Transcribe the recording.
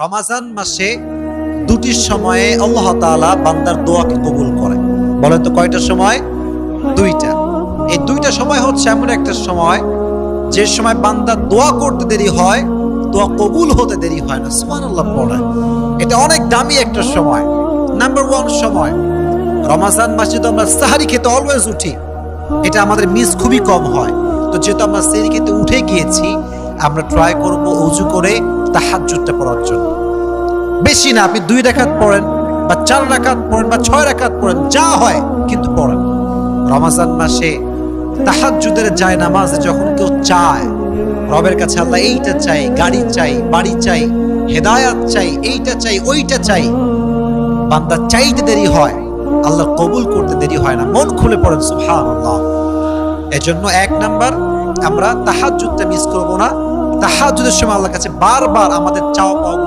রমাজান মাসে দুটি সময়ে আল্লাহ তাআলা বান্দার দোয়াকে কবুল করে। বলেন তো কয়টা সময়? দুইটা। এই দুইটা সময় হচ্ছে এমন একটা সময় যে সময় বান্দা দোয়া করতে দেরি হয়, দোয়া কবুল হতে দেরি হয় না। সুবহানাল্লাহ পড়ে। এটা অনেক দামি একটা সময়। নাম্বার 1 সময় রমাজান মাসে তো আমরা সাহারি খেতে অলওয়েজ উঠি, এটা আমাদের মিস খুবই কম হয়। তো যেহেতু আমরা সাহারি খেতে উঠে গিয়েছি, আমরা ট্রাই করব ওযু করে তাহাজ্জুদটা পড়ার জন্য। বেশি না, আপনি 2 রাকাত পড়েন বা 4 রাকাত পড়েন বা 6 রাকাত পড়েন, যা হয় কিন্তু পড়েন। রমাজান মাসে তাহাজ্জুদের যায় নামাজে যখন কেউ চায় রবের কাছে, আল্লাহ এইটা চাই, গাড়ি চাই, বাড়ি চাই, হেদায়াত চাই, এইটা চাই, ওইটা চাই, বান্দা চাইতে দেরি হয়, আল্লাহ কবুল করতে দেরি হয় না। মন খুলে পড়েন সুবহানাল্লাহ। এজন্য 1 নাম্বার, আমরা তাহাজ্জুদটা মিস করব না। তাহাজ্জুদের সময় আল্লাহর কাছে বারবার আমাদের চাওয়া পাওয়া